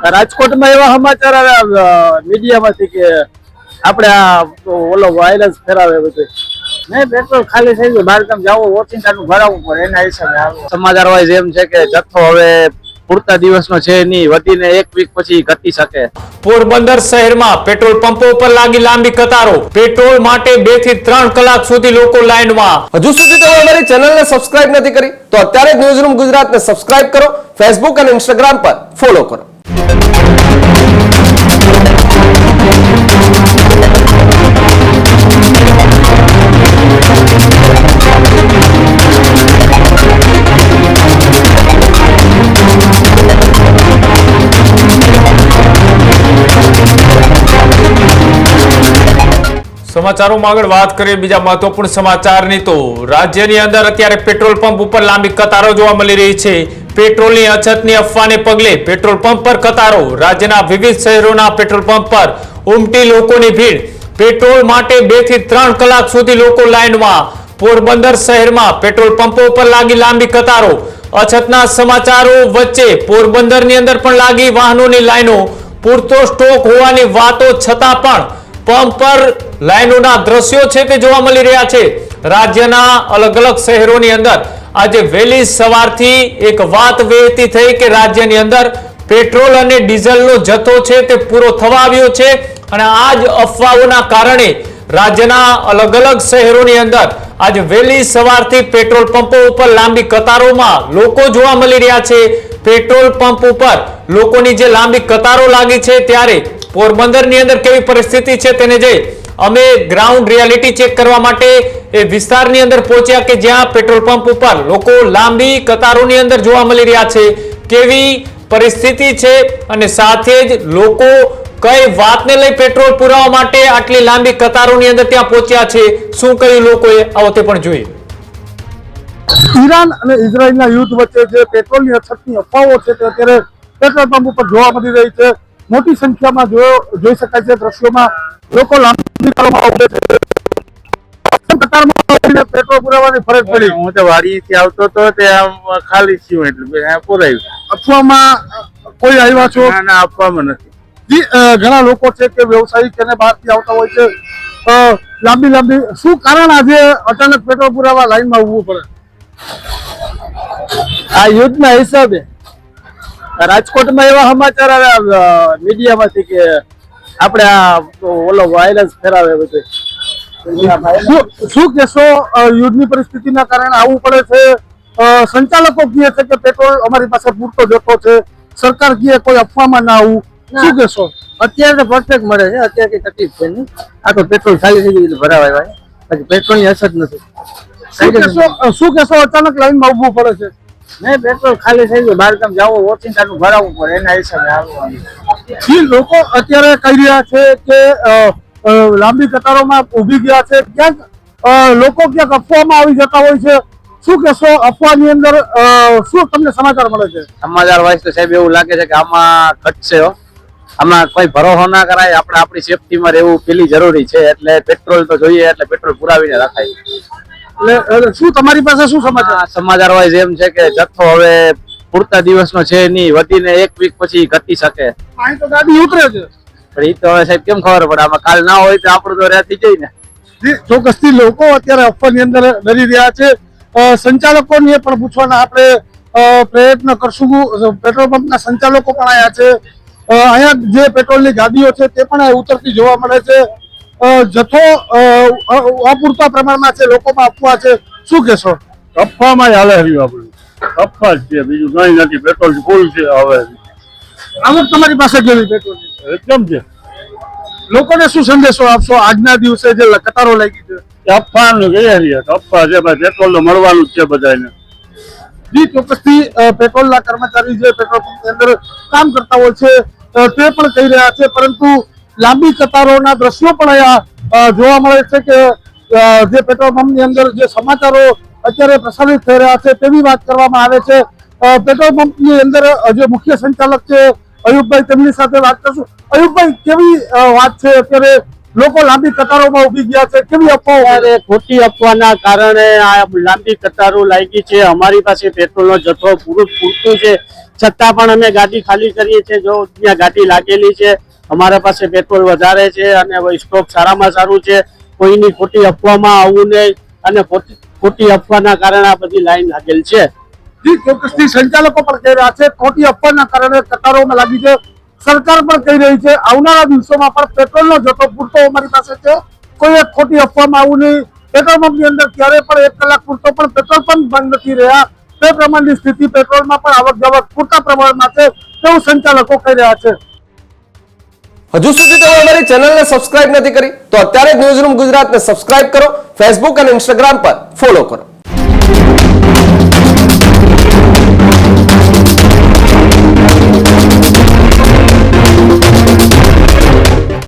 રાજકોટમાં એવા સમાચાર આવ્યા મીડિયામાંથી કે આપણે આ ઓલો વાયરસ ફેરાવે બધું નહીં, પેટ્રોલ ખાલી થઈ ગયું, બહાર તમે જાઓ ઓચિંતાનું ભરાવવું પડે, એના હિસાબે આવે. સમાચાર વાઇઝ એમ છે કે જથ્થો હવે પૂરતા દિવસનો છે નહીં, વધીને એક વીક પછી ઘટી શકે. પોરબંદર શહેરમાં પેટ્રોલ પંપો ઉપર લાગી લાંબી કતારો. પેટ્રોલ માટે 2 થી 3 કલાક સુધી લોકો લાઈનમાં. હજુ સુધી તમે અમારી ચેનલને સબસ્ક્રાઇબ નથી કરી તો અત્યારે જ ન્યૂઝરૂમ ગુજરાતને સબસ્ક્રાઇબ કરો, ફેસબુક અને ઇન્સ્ટાગ્રામ પર ફોલો કરો. સમાચારોમાં આગળ વાત કરીએ બીજા મહત્વપૂર્ણ સમાચારની તો રાજ્યની અંદર અત્યારે પેટ્રોલ પંપ ઉપર લાંબી કતારો જોવા મળી રહી છે. પેટ્રોલની અછતની અફવાને પગલે પેટ્રોલ પંપ પર કતારો. રાજ્યના વિવિધ શહેરોના પેટ્રોલ પંપ પર ઉમટી લોકોની ભીડ. પેટ્રોલ માટે 2 થી 3 કલાક સુધી લોકો લાઈનમાં. પોરબંદર શહેરમાં પેટ્રોલ પંપો ઉપર લાગી લાંબી કતારો. અછતના સમાચારો વચ્ચે પોરબંદરની અંદર પણ લાગી વાહનોની લાઈનો. પૂરતો સ્ટોક હોવાની વાતો છતાં પણ પંપ પર લાઈનોના દ્રશ્યો છે તે જોવા મળી રહ્યા છે. રાજ્યના અલગ અલગ શહેરોની અંદર આજે વહેલી સવારથી એક વાત વહેતી થઈ કે રાજ્યની અંદર પેટ્રોલ અને ડીઝલનો જથ્થો છે તે પૂરો થવા આવ્યો છે અને આ જ અફવાઓના કારણે રાજ્યના અલગ અલગ શહેરોની અંદર આજે વહેલી સવારથી પેટ્રોલ પંપો ઉપર લાંબી કતારોમાં લોકો જોવા મળી રહ્યા છે. પેટ્રોલ પંપ ઉપર લોકોની જે લાંબી કતારો લાગી છે ત્યારે પોરબંદરની અંદર કેવી પરિસ્થિતિ છે તેને જોઈ અમે ગ્રાઉન્ડ રિયાલિટી ચેક કરવા માટે એ વિસ્તારની અંદર પહોંચ્યા કે જ્યાં પેટ્રોલ પંપ ઉપર લોકો લાંબી કતારોની અંદર જોવા મળી રહ્યા છે. કેવી પરિસ્થિતિ છે અને સાથે જ લોકો કઈ વાતને લઈ પેટ્રોલ પુરાવા માટે આટલી લાંબી કતારોની અંદર ત્યાં પહોંચ્યા છે, શું કહ્યું લોકોએ, આવો તે પણ જોઈએ. ઈરાન અને ઇઝરાયલના યુદ્ધ વચ્ચે જે પેટ્રોલની અછતની અફવાઓ છે તે અત્યારે પેટ્રોલ પંપ ઉપર જોવા મળી રહી છે. મોટી સંખ્યામાં જોઈ શકાય છે દ્રશ્યોમાં લોકો લાંબી કતારમાં ઉભે છે. પેટ્રોલ પુરાવાની ફરજ પડી. હું તો વાડીથી આવતો તો તે આમ ખાલી થયું એટલે પુરાયું. અફવામાં કોઈ આવ્યા છો? ના, આપવામાં નથી. ઘણા લોકો છે કે વ્યવસાયિક અને બહારથી આવતા હોય છે, લાંબી શું કારણ આજે અચાનક પેટ્રોલ પુરાવા લાઈનમાં ઉભવું પડે? આ યુદ્ધના હિસાબે રાજકોટમાં એવા સમાચાર આવ્યા મીડિયામાંથી કે આપણે આ ઓલો વાયરસ ફેરાવે બધું. શું કેશો? યુદ્ધની પરિસ્થિતિના કારણે આવવું પડે છે. સંચાલકો કહે છે કે પેટ્રોલ અમારી પાસે પૂરતો જથ્થો છે, સરકાર કહે કોઈ અફવામાં ના આવવું, શું કેશો? અત્યારે તો પરફેક્ટ મળે છે, અત્યારે કઈ તકલીફ છે નહીં. આ તો પેટ્રોલ ખાલી થઈ ગયું ભરાવાય, પછી પેટ્રોલની અછત નથી. શું કેશો? અચાનક લાઈનમાં ઉભવું પડે છે. નહીં, પેટ્રોલ ખાલી થઈ ગયું, બહાર તમે જાઓ ઓચિંતાનું ભરાવવું પડે, એના હિસાબે આવવાનું. લોકો અત્યારે કહી રહ્યા છે કે લાંબી કતારોમાં ઉભી ગયા છે, ક્યાંક લોકો ક્યાંક અફવામાં આવી જતા હોય છે. શું કેશો? અફવાની અંદર શું તમને સમાચાર મળે છે? સમાચાર વાઇઝ તો સાહેબ એવું લાગે છે કે આમાં ઘટશે. આમાં કોઈ ભરોસો ના કરાય. આપણે આપણી સેફટીમાં રહેવું પેલી જરૂરી છે, એટલે પેટ્રોલ તો જોઈએ, એટલે પેટ્રોલ પુરાવીને રખાય. એટલે શું તમારી પાસે શું સમાચાર? સમાચાર વાઇઝ એમ છે કે જથ્થો હવે પૂરતા દિવસનો છે નહીં, વધીને એક વીક પછી ઘટી શકે. અહીં તો ગાડી ઉતરે છે, પણ એ તો હવે સાહેબ કેમ ખબર પડે? આમાં કાલ ના હોય તો આપણું તો રહેતી જાય ને. ચોક્કસથી લોકો અત્યારે અફવાની અંદર ડરી રહ્યા છે. સંચાલકોને પણ પૂછવાના આપણે પ્રયત્ન કરશું. પેટ્રોલ પંપના સંચાલકો પણ આવ્યા છે. અહીંયા જે પેટ્રોલની ગાડીઓ છે તે પણ ઉતરતી જોવા મળે છે. જથ્થો અપૂરતા પ્રમાણમાં છે, લોકોમાં અફવા છે, શું કહેશો? અફવામાં જ હાલે રહ્યું, આપણું અફવા જ છે, બીજું કઈ નથી. પેટ્રોલ ફૂલ છે. હવે આવક તમારી પાસે કેવી પેટ્રોલ એકદમ છે. લોકોને શું સંદેશો આપશો આજના દિવસે જે કતારો લાગી છે? અફવાનું કહીએ છીએ, અફવા છે ભાઈ. પેટ્રોલ તો મળવાનું જ છે બધાને. જી, ચોક્કસથી પેટ્રોલના કર્મચારી જે પેટ્રોલ પંપની અંદર કામ કરતા હોય છે તે પણ કહી રહ્યા છે, પરંતુ લાંબી કતારોના દ્રશ્યો પણ અહીંયા જોવા મળે છે કે જે પેટ્રોલ પંપની અંદર જે સમાચારો અત્યારે પ્રસારિત થઈ રહ્યા છે તેવી વાત કરવામાં આવે છે. પેટ્રોલ પંપની અંદર જે મુખ્ય સંચાલક છે અયુબભાઈ, તેમની સાથે વાત કરશું. અયુબભાઈ, કેવી વાત છે અત્યારે? લોકો લાંબી કતારોમાં ઉભી ગયા છે, કેવી અફવાઓ? ખોટી અફવાના કારણે આ લાંબી કતારો લાગી છે. અમારી પાસે પેટ્રોલનો જથ્થો પૂરતું છે, છતાં પણ અમે ગાડી ખાલી કરીએ છીએ. જો ત્યાં ગાડી લાગેલી છે, અમારા પાસે પેટ્રોલ વધારે છે અને સ્ટોક સારામાં સારું છે. કોઈની ખોટી અફવામાં આવવું નહીં અને ખોટી અફવાના કારણે આ બધી લાઈન લાગેલ છે. જી ચોક્કસથી સંચાલકો પણ કહી રહ્યા છે ખોટી અફવાના કારણે કતારોમાં લાગી છે. સરકાર પણ કહી રહી છે આવનારા દિવસોમાં પણ પેટ્રોલનો જથ્થો પૂરતો અમારી પાસે છે. કોઈ એક ખોટી અફવામાં આવું નહીં. પેટ્રોલ પંપની અંદર ક્યારે પણ 1 કલાક પૂરતો પણ પેટ્રોલ પંપ બંધ નથી રહ્યા. તે પ્રમાણની સ્થિતિ પેટ્રોલમાં પણ આવક જાવક પૂરતા પ્રમાણમાં છે તેવું સંચાલકો કહી રહ્યા છે. હજુ સુધી તમે અમારી ચેનલને સબસ્ક્રાઇબ નથી કરી તો અત્યારે જ ન્યૂઝરૂમ ગુજરાતને સબસ્ક્રાઇબ કરો, ફેસબુક અને ઇન્સ્ટાગ્રામ પર ફોલો કરો.